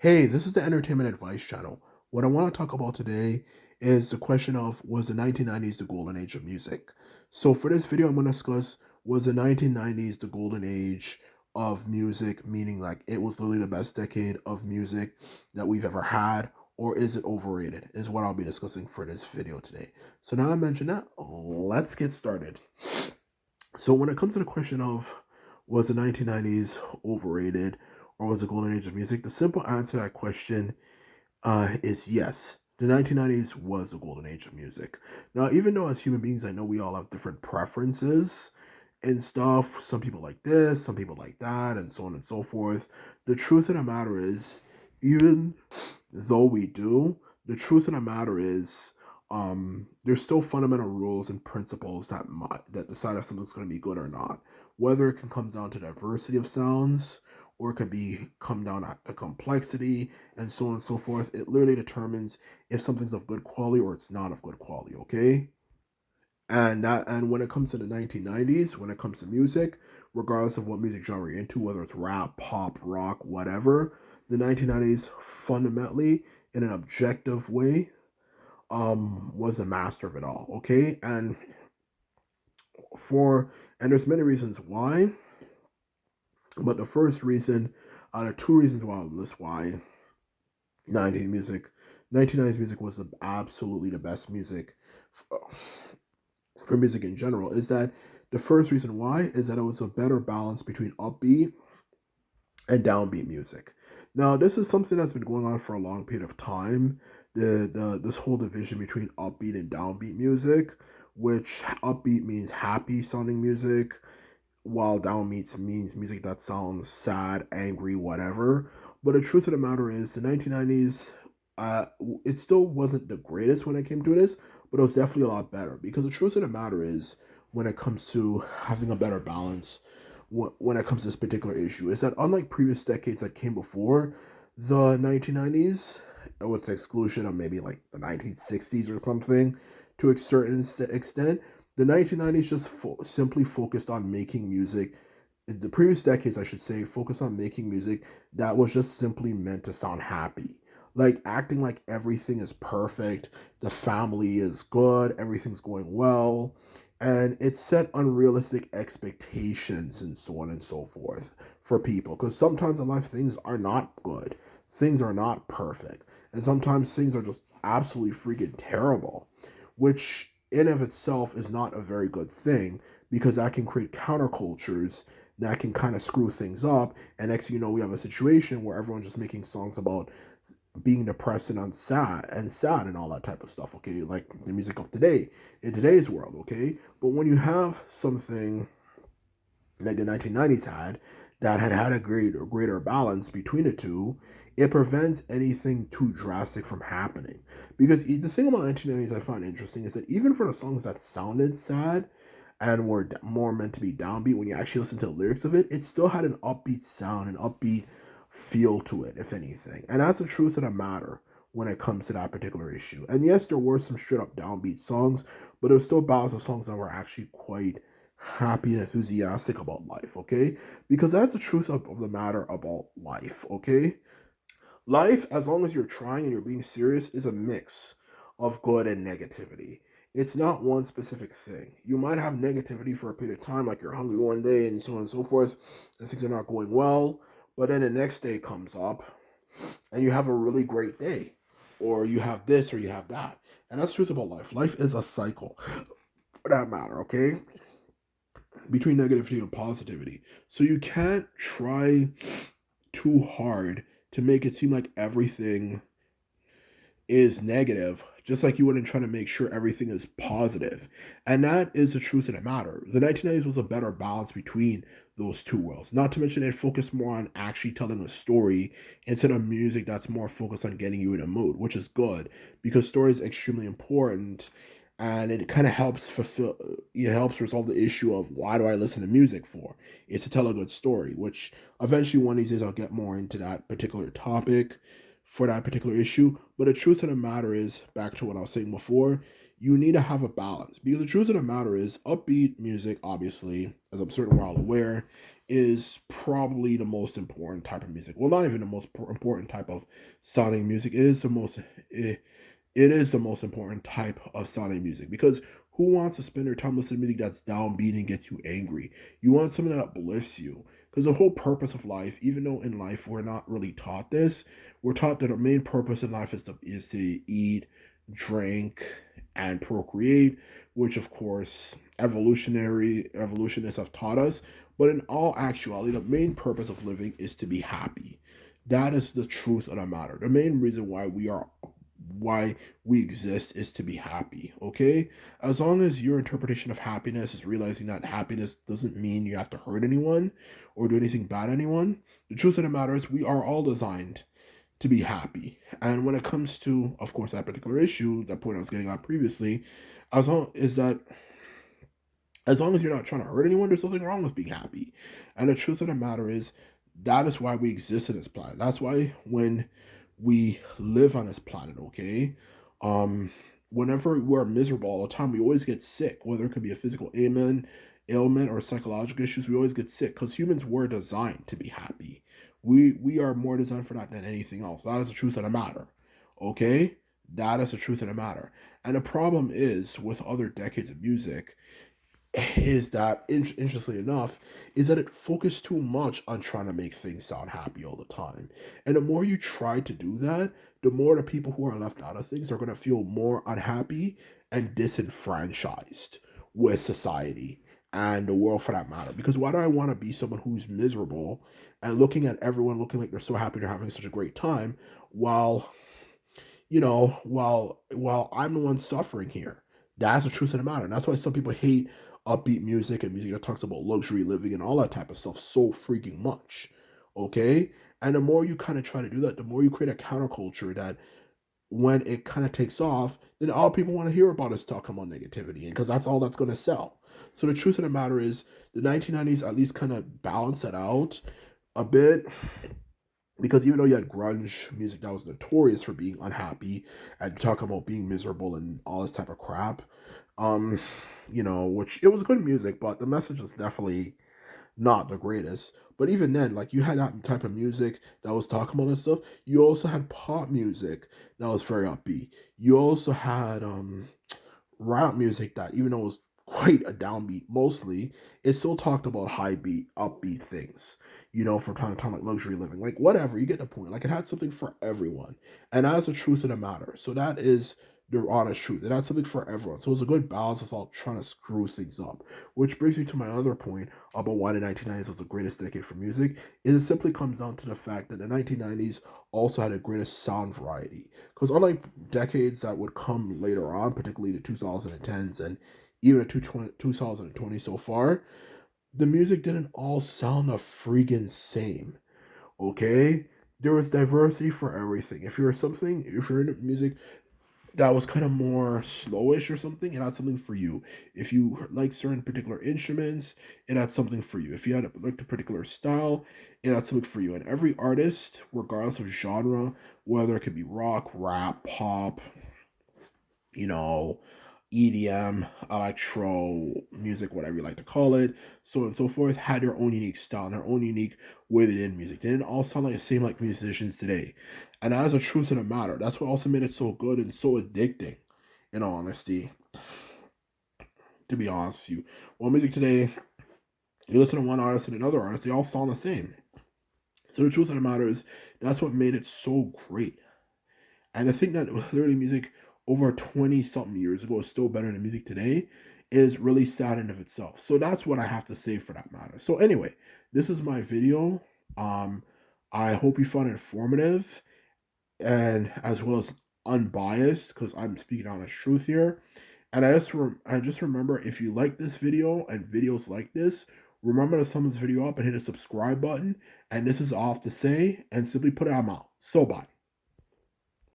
Hey, this is the Entertainment Advice Channel. What I want to talk about today is the question of, was the 1990s the golden age of music? So for this video, I'm going to discuss, was the 1990s the golden age of music, meaning like it was literally the best decade of music that we've ever had, or is it overrated? Is what I'll be discussing for this video today. So now I mentioned that, let's get started. So when it comes to the question of, was the 1990s overrated or was the golden age of music, the simple answer to that question is yes. The 1990s was the golden age of music. Now, even though as human beings, I know we all have different preferences and stuff. Some people like this, some people like that, and so on and so forth. The truth of the matter is, even though we do, the truth of the matter is, there's still fundamental rules and principles that decide if something's going to be good or not. Whether it can come down to diversity of sounds, or it could be come down to complexity, and so on and so forth. It literally determines if something's of good quality or it's not of good quality. Okay, and when it comes to the 1990s, when it comes to music, regardless of what music genre you're into, whether it's rap, pop, rock, whatever, the 1990s fundamentally, in an objective way, was a master of it all. Okay, for and there's many reasons why, but the first reason, there are two reasons why I'll list why 90 music 1990s music was absolutely the best music for music in general. Is that the first reason why is that it was a better balance between upbeat and downbeat music. Now, this is something that's been going on for a long period of time. The this whole division between upbeat and downbeat music, which upbeat means happy sounding music, while downbeat means music that sounds sad, angry, whatever. But the truth of the matter is, the 1990s, uh, it still wasn't the greatest when it came to this, but it was definitely a lot better. Because the truth of the matter is, when it comes to having a better balance, when it comes to this particular issue, is that unlike previous decades that came before the 1990s, with the exclusion of maybe like the 1960s or something, to a certain extent, the 1990s just simply focused on making music. The previous decades, I should say, focused on making music that was just simply meant to sound happy. Like acting like everything is perfect, the family is good, everything's going well, and it set unrealistic expectations and so on and so forth for people. Because sometimes in life, things are not good, things are not perfect, and sometimes things are just absolutely freaking terrible, which in of itself is not a very good thing because that can create countercultures that can kind of screw things up. And next thing you know, we have a situation where everyone's just making songs about being depressed and sad and all that type of stuff. Okay, like the music of today in today's world. Okay, but when you have something like the 1990s had that had a greater balance between the two, it prevents anything too drastic from happening. Because the thing about 1990s I find interesting is that even for the songs that sounded sad and were more meant to be downbeat, when you actually listen to the lyrics of it, it still had an upbeat sound, an upbeat feel to it, if anything. And that's the truth of the matter when it comes to that particular issue. And yes, there were some straight up downbeat songs, but there was still balance of songs that were actually quite happy and enthusiastic about life, okay? Because that's the truth of the matter about life, okay? Life, as long as you're trying and you're being serious, is a mix of good and negativity. It's not one specific thing. You might have negativity for a period of time, like you're hungry one day and so on and so forth, and things are not going well, but then the next day comes up and you have a really great day, or you have this or you have that. And that's the truth about life. Life is a cycle, for that matter, okay? Between negativity and positivity. So you can't try too hard to make it seem like everything is negative, just like you wouldn't try to make sure everything is positive. And that is the truth of the matter. The 1990s was a better balance between those two worlds. Not to mention, it focused more on actually telling a story instead of music that's more focused on getting you in a mood, which is good because story is extremely important. And it kind of helps it helps resolve the issue of why do I listen to music for? It's to tell a good story, which eventually one of these days I'll get more into that particular topic for that particular issue. But the truth of the matter is, back to what I was saying before, you need to have a balance. Because the truth of the matter is, upbeat music, obviously, as I'm certain we're all aware, is probably the most important type of music. Well, not even the most important type of sounding music. It is the most important type of sounding music because who wants to spend their time listening to music that's downbeat and gets you angry? You want something that uplifts you. Because the whole purpose of life, even though in life we're not really taught this, we're taught that our main purpose in life is to eat, drink, and procreate, which of course evolutionists have taught us. But in all actuality, the main purpose of living is to be happy. That is the truth of the matter. The main reason why we exist is to be happy, okay? As long as your interpretation of happiness is realizing that happiness doesn't mean you have to hurt anyone or do anything bad to anyone, the truth of the matter is we are all designed to be happy. And when it comes to, of course, that particular issue, that point I was getting at previously, as long is that as long as you're not trying to hurt anyone, there's nothing wrong with being happy. And the truth of the matter is, that is why we exist on this planet. That's why when we live on this planet, okay, whenever we're miserable all the time, we always get sick, whether it could be a physical ailment or psychological issues, we always get sick because humans were designed to be happy. We are more designed for that than anything else. That is the truth of the matter. Okay? That is the truth of the matter. And the problem is with other decades of music is that interestingly enough is that it focused too much on trying to make things sound happy all the time, and the more you try to do that, the more the people who are left out of things are going to feel more unhappy and disenfranchised with society and the world for that matter. Because why do I want to be someone who's miserable and looking at everyone looking like they're so happy they're having such a great time while while I'm the one suffering here? That's the truth of the matter. And that's why some people hate upbeat music and music that talks about luxury living and all that type of stuff so freaking much. Okay? And the more you kind of try to do that, the more you create a counterculture that when it kind of takes off, then all people want to hear about is talking about negativity, because that's all that's going to sell. So the truth of the matter is, the 1990s at least kind of balance that out a bit, because even though you had grunge music that was notorious for being unhappy and talking about being miserable and all this type of crap, um, which it was good music, but the message was definitely not the greatest. But even then, like you had that type of music that was talking about this stuff. You also had pop music that was very upbeat. You also had rap music that, even though it was quite a downbeat mostly, it still talked about high beat, upbeat things. From time to time, like luxury living, like whatever. You get the point. Like it had something for everyone, and that's the truth of the matter. So that is the honest truth. It had something for everyone. So it was a good balance without trying to screw things up. Which brings me to my other point about why the 1990s was the greatest decade for music. Is it simply comes down to the fact that the 1990s also had the greatest sound variety. Because unlike decades that would come later on, particularly the 2010s and even the 2020 so far, the music didn't all sound the freaking same. Okay? There was diversity for everything. If you're into music that was kind of more slowish or something, it had something for you. If you like certain particular instruments, it had something for you. If you had like a particular style, it had something for you. And every artist, regardless of genre, whether it could be rock, rap, pop, you know, EDM, electro music, whatever you like to call it, so on and so forth, had their own unique style and their own unique way they did music. They didn't all sound like the same like musicians today. And as a truth of the matter, that's what also made it so good and so addicting, in all honesty, to be honest with you. Well, music today, you listen to one artist and another artist, they all sound the same. So the truth of the matter is, that's what made it so great. And I think that literally music over 20 something years ago is still better than music today is really sad in of itself. So that's what I have to say for that matter. So anyway, this is my video. Um, I hope you found it informative and as well as unbiased, because I'm speaking honest truth here. And I just remember, if you like this video and videos like this, remember to thumb this video up and hit the subscribe button. And this is all I have to say, and simply put it out. So bye.